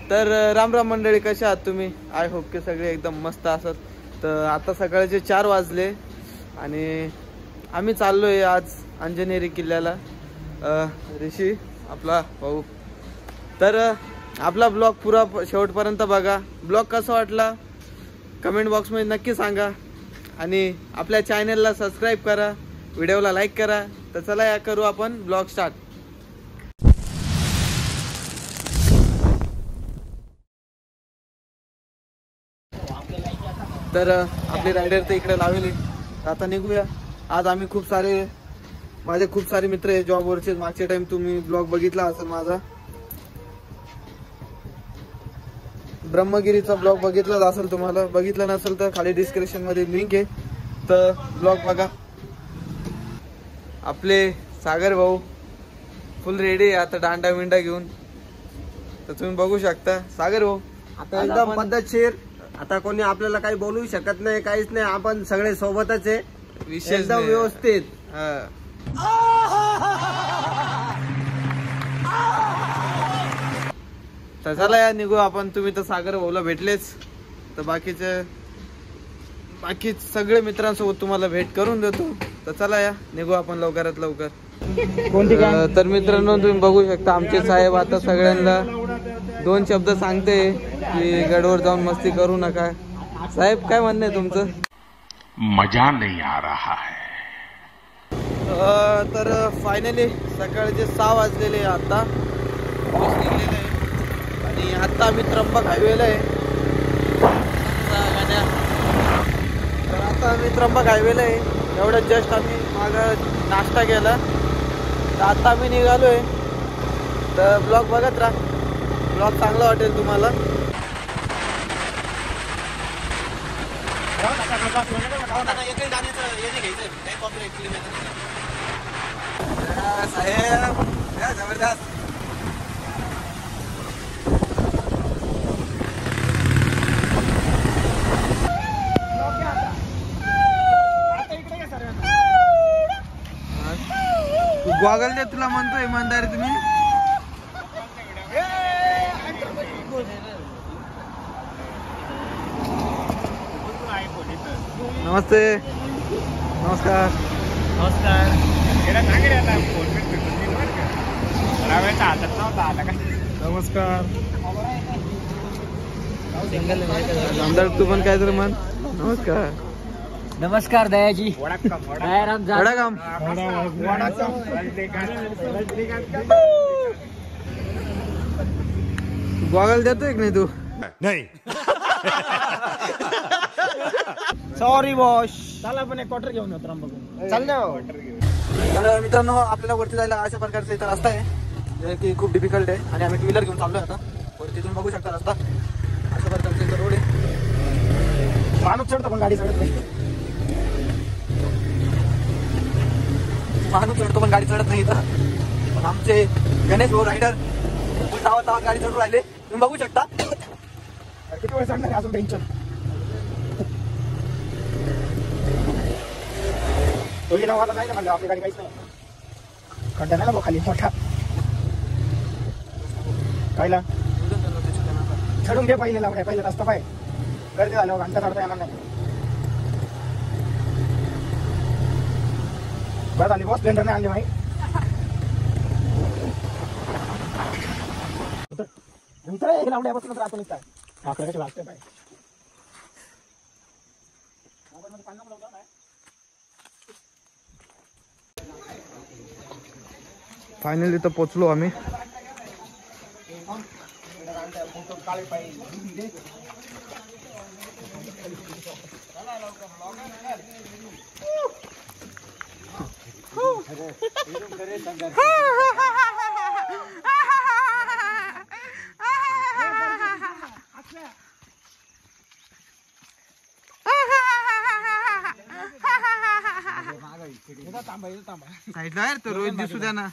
तर राम राम मंडळी, कशा आहात तुम्ही? आय होप की सगळे एकदम मस्त असत. तर आता सकाळचे 4 वाजले आणि आम्ही चाललोय आज अंजनेरी किल्ल्याला. ऋषी आपला भाऊ. तर आपला ब्लॉग पुरा शेवटपर्यंत बघा. ब्लॉग कसा वाटला कमेंट बॉक्समध्ये नक्की सांगा आणि आपल्या चॅनलला सबस्क्राईब करा, व्हिडिओला लाईक करा. तर चला या करू आपण ब्लॉग स्टार्ट. तर आपले रायडर तर इकडे लावले. आता निघूया. आज आम्ही माझे खूप सारे मित्र आहे जॉबवरचे. मागच्या टाइम तुम्ही ब्लॉग बघितला असेल माझा, ब्रह्मगिरीचा ब्लॉग बघितलाच असेल. तुम्हाला बघितला नसेल तर खाली डिस्क्रिप्शन मध्ये लिंक आहे, तर ब्लॉग बघा. आपले सागर भाऊ फुल रेडी आहे आता दांडा विंडा घेऊन. तर तुम्ही बघू शकता सागर भाऊ आता एकदम पद्धतशीर. आता कोणी आपल्याला काही बोलू शकत नाही, काहीच नाही. आपण सगळे सोबतच आहे, विशेष एकदम व्यवस्थित. तर चला या निघू आपण. तुम्ही तर सागर भाऊला भेटलेच, तर बाकी सगळे मित्रांसोबत तुम्हाला भेट करून देतो. तर चला या निघू आपण लवकरात लवकर. तर मित्रांनो तुम्ही बघू शकता आमचे साहेब आता सगळ्यांना 2 शब्द सांगते की गडवर जाऊन मस्ती करू नका. साहेब काय म्हणणं आहे तुमचं? मजा नहीं आ रहा है. तर फायनली सकाळचे 6 वाजलेले आता पाऊस निघलेला आहे आणि आता आम्ही त्र्यंबक हायवेला आहे. तर आता आम्ही त्र्यंबक हायवेला आहे. एवढ्यात जस्ट आम्ही मागं नाश्ता केला, तर आता आम्ही निघालोय. तर ब्लॉग बघत राहा, ब्लॉग चांगला वाटेल तुम्हाला. साहेब जबरदस्त. गॉगल दे तुला म्हणतो इमानदारी तुम्ही. नमस्ते. नमस्कार. नमस्कार. नमस्कार. आमदार तू पण काय तर म्हण. नमस्कार. नमस्कार दयाजी. दयाराम वडागाम. गॉगल देतोय की नाही तू? नहीं. Sorry boss. चला पण एक क्वार्टर घेऊन येतो राम बघून. चाल ना. तर मित्रांनो आपल्याला वरती जायला अशा प्रकारचा इथं रस्ता आहे जे की खूप डिफिकल्ट आहे आणि आम्ही 2 व्हीलर घेऊन चाललोय आता वरती. तुम्ही बघू शकता रस्ता अशा प्रकारचा इथं रोड आहे. माणूस चढतो पण गाडी चढत नाही. माणूस चढतो पण गाडी चढत नाही इथं. पण आमचे गणेश भाऊ रायडर तावा गाडी चढून राहिले. तुम्ही बघू शकता. किती वेळ चढणार अजून टेन्शन. तो नावाला नाही ना म्हणलं आपली गाडी काहीच नाही. खड्डा नाही ना खाली मोठा. कायला चढून घे पहिले लावड्या. पहिले रस्ता पाय गर्दी झाल्यावर घंटा चढता येणार नाही. बरं झाली बॉस स्प्लेंडर नाही आणली माही. लावड्यापासूनच राहतो निघताय आपल्या कशी लागते पाय. फायनली तर पोचलो आम्ही. साईडला यार तो रोहित दिसू द्या ना.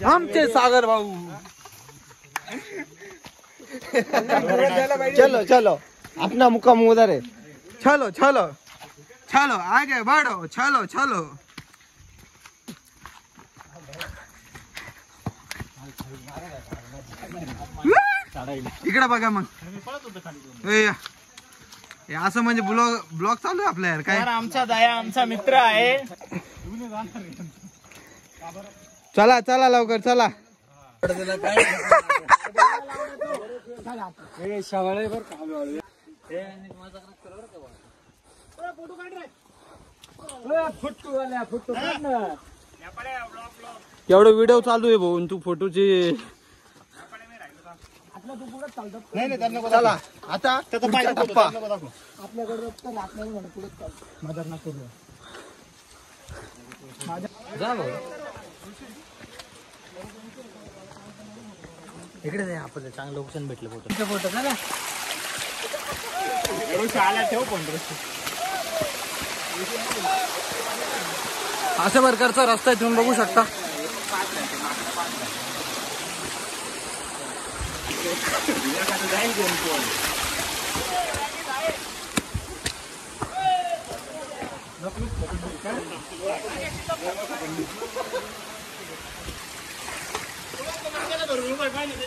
आमचे सागर भाऊ. चलो चलो अपना मुकाम उधर है. चलो चलो चलो आगे बढ़ो. चलो चलो इकडे बघा मग. हे असं म्हणजे ब्लॉग चालू आहे आपल्या यार. काय आमचा दया आमचा मित्र आहे. चला चला लवकर चला. एवढं व्हिडिओ चालू आहे भाऊ तू फोटोची. चला आता पुढचा टप्पा. इकडे नाही आपण चांगलं लोकेशन भेटलं फोटो फोटो ना. अशा प्रकारचा रस्ता आहे तुम्ही बघू शकता.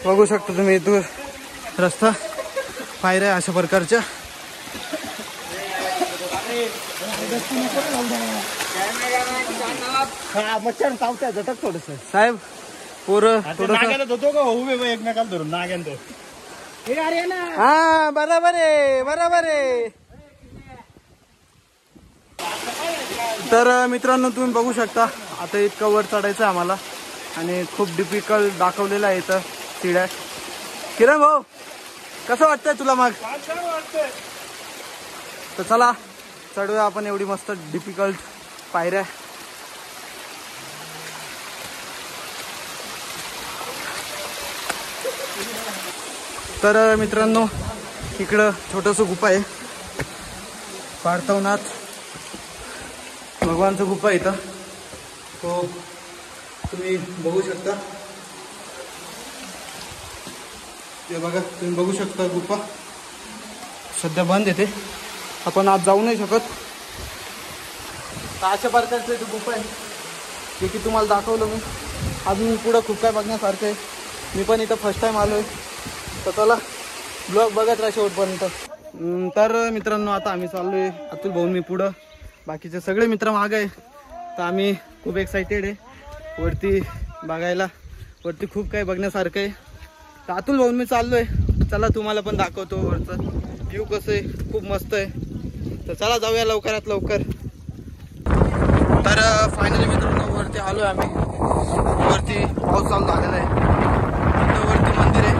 बघू शकता तुम्ही दूर रस्ता पायऱ्या अशा प्रकारच्या. मच्छर चावत्या झटक थोडस. साहेब पोरं थोडं होतो का उभे एकमेकाला धरून नाग्यान तो. हा बरोबर आहे बरोबर आहे. तर मित्रांनो तुम्ही बघू शकता आता इतकं वर चढायचं आहे आम्हाला आणि खूप डिफिकल्ट दाखवलेलं आहे इथं सीड्या. किरण भाऊ कसं वाटतंय तुला मग? तर चला चढूया आपण एवढी मस्त डिफिकल्ट पायऱ्या. तर मित्रांनो इकडं छोटंसं गुफा आहे. पार्थवनाथ भगवानचं गुफा आहे इथं. तो तुम्ही बघू शकता. ते बघा तुम्ही बघू शकता गुफा सध्या बंद येते. आपण आज जाऊ नाही शकत. तर अशा प्रकारचं इथे गुफा आहे जे की तुम्हाला दाखवलं मी. अजून पुढं खूप काय बघण्यासारखं आहे. मी पण इथं फर्स्ट टाइम आलो आहे. तर चला ब्लॉग बघत राहा शेवटपर्यंत. तर मित्रांनो आता आम्ही चाललो आहे अतुल भाऊन मी पुढं. बाकीचे सगळे मित्र मागे आहे. तर आम्ही खूप एक्सायटेड आहे वरती बघायला. वरती खूप काही बघण्यासारखं आहे. तर अतुल भाऊन मी चाललो आहे. चला तुम्हाला पण दाखवतो वरचं व्ह्यू कसं आहे. खूप मस्त आहे. तर चला जाऊया लवकरात लवकर. तर फायनली मित्रांनो वरती आलो आहे आम्ही. वरती पाऊस चालू झालेला आहे. वरती मंदिर आहे.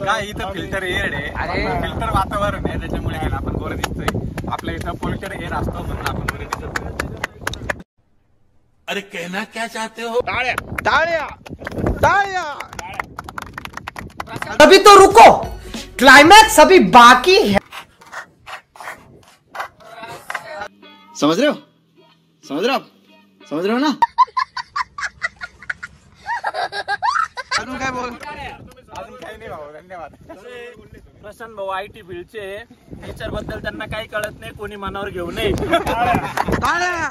काय इथं फिल्टर एअर आहे. फिल्टर वातावरण आहे त्याच्यामुळे आपण गोरे दिसतोय. आपल्या इथं पोल्टर एअर असतो म्हणून आपण गोरे दिसतो. अरे कहना क्या चाहते हो? टाळ्या टाळ्या टाळ्या. अभी तो रुको, क्लाइमैक्स अभी बाकी है. समझ रहे हो समझ रहे हो ना. अजून काय बोल. अजून काही नाही भाऊ. धन्यवाद. प्रशांत भाऊ IT फील्डचे. नेचर बद्दल त्यांना काही कळत नाही. कोणी मनावर घेऊ नये. टाळ्या.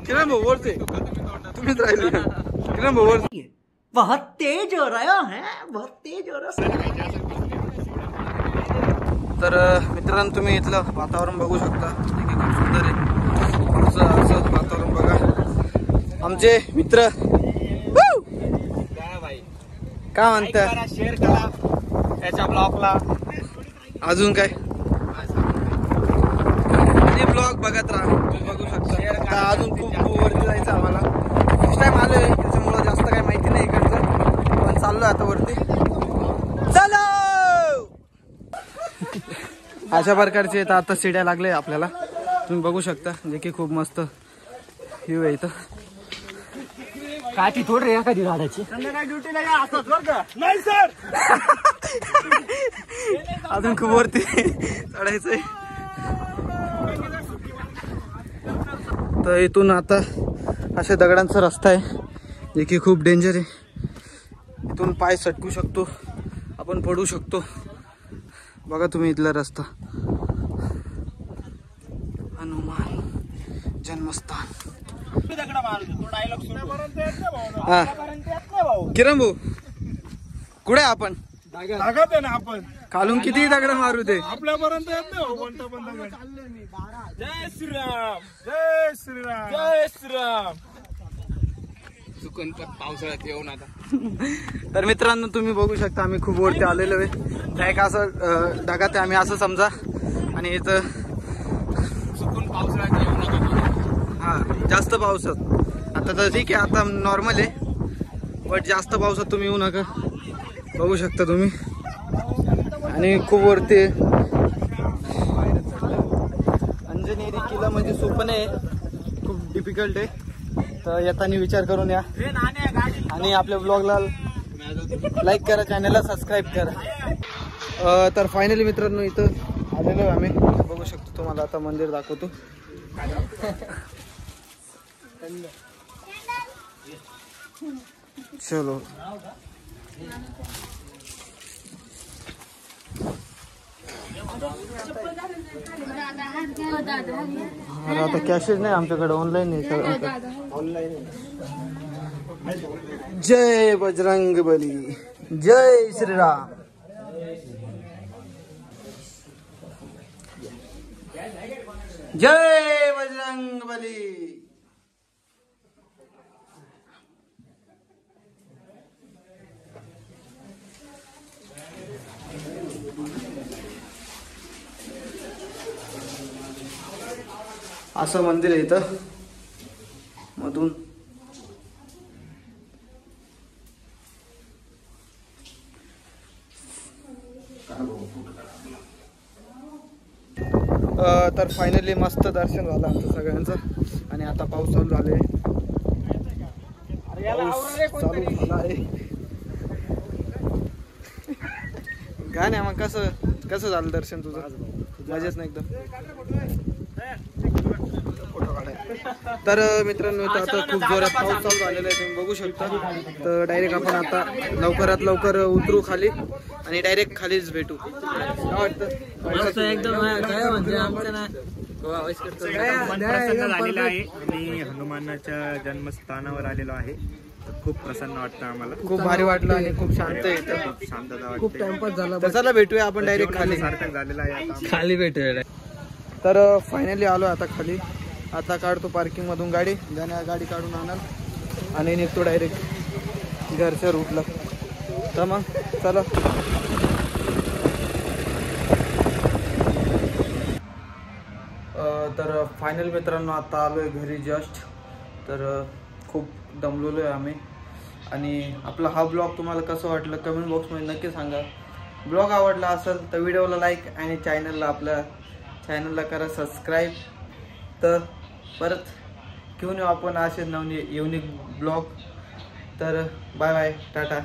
किरण भाऊ वरती तुम्हीच राहिले. किरण भाऊ वरती. बहुत तेज हो रहा है, बहुत तेज हो रहा है. तर मित्रांनो तुम्ही इथलं वातावरण बघू शकता. खूप सुंदर आहे. असं वातावरण बघा. आमचे मित्र काय म्हणतात. शेअर करा त्याच्या ब्लॉगला. अजून काय आणि ब्लॉग बघत राहा. तुम्ही बघू शकता. आता अजून खूप वरती जायचं आम्हाला. फर्स्ट टाइम आलोय त्याच्यामुळं जास्त काही माहिती नाही इकडचं. पण चाललोय आता वरती. चलो अशा प्रकारचे आता शिड्या लागले आपल्याला. तुम्ही बघू शकता जे की खूप मस्त व्ह्यू आहे इथं. काठी थोड रे एखादी झाडाची. नाही सर. अजून खूप वरती चढायचंय. तर इथून आता अशा दगडांचा रस्ता आहे. देखील खूप डेंजर आहे. इथून पाय सटकू शकतो, आपण पडू शकतो. बघा तुम्ही इथला रस्ता. हनुमान जन्मस्थान. हा किरण भाऊ कुठे आपण लागत आहे ना आपण खालून किती दगड मारू ते आपल्यापर्यंत येत नाही हो, कोणता पण दगड. जय श्रीराम जय श्रीराम जय श्रीराम. चुकून पावसाळ्यात येऊन आता. तर मित्रांनो तुम्ही बघू शकता आम्ही खूप वरती आलेलो आहे. त्या एक असं ढगात आहे आम्ही असं समजा. आणि इथं चुकून पावसाळ्यात येऊ नका. हा जास्त पावसात आता तर ठीक आहे, आता नॉर्मल आहे. बट जास्त पावसात तुम्ही येऊ नका. बघू शकता तुम्ही. आणि खूप वरती आहे. अंजनेरी किल्ला म्हणजे सोपं नाही, खूप डिफिकल्ट आहे. तर येताना विचार करून या. आणि आपल्या ब्लॉगला लाईक करा, चॅनलला सबस्क्राईब करा. तर फायनली मित्रांनो इथं आलेलो आहे आम्ही. बघू शकतो तुम्हाला आता मंदिर दाखवतो. चलो अरे आता कॅशेच नाही आमच्याकडे, ऑनलाईन आहे सगळं. ऑनलाईन. जय बजरंग बली, जय श्रीराम. जय बजरंग बली. असं मंदिर आहे इथं मधून. तर फायनली मस्त दर्शन झालं आमचं सगळ्यांचं. आणि आता पाऊस चालू झाले. काय नाही मग कसं झालं दर्शन तुझं? मजेच नाही एकदम. तर मित्रांनो आता खूप जोरात पाऊस चालू झालेला आहे, तुम्ही बघू शकता. तर डायरेक्ट आपण आता लवकरात लवकर उतरू खाली आणि डायरेक्ट खालीच भेटू. काय वाटतं? एकदम काय म्हणजे आमचं ना प्रसन्न झालेला आहे. आणि हनुमानाच्या जन्मस्थानावर आलेलो आहे. खूप प्रसन्न वाटतं आम्हाला. खूप भारी वाटलं आणि खूप शांत आहे इथं. खूप शांतता वाटते. खूप टाइमपास झाला. तर चला भेटूया आपण डायरेक्ट खाली. सार्थक झालेला आहे आता. खाली भेटूया. तर फायनली आलो आता खाली. आता काढतो पार्किंग मधून गाडी. गाडी काढून आणाल आणि निघतो डायरेक्ट घरच्या रूटला. तर मग चला. तर फायनल मित्रांनो आता आलो आहे घरी जस्ट. तर खूप दमलेलो आहे आम्ही. आणि आपला हा ब्लॉग तुम्हाला कसं वाटलं कमेंट बॉक्समध्ये नक्की सांगा. ब्लॉग आवडला असेल तर व्हिडिओला लाईक आणि आपल्या चॅनलला करा सबस्क्राईब. तर परत घेऊन येऊ आपण असे नवीन युनिक ब्लॉग. तर बाय बाय, टाटा.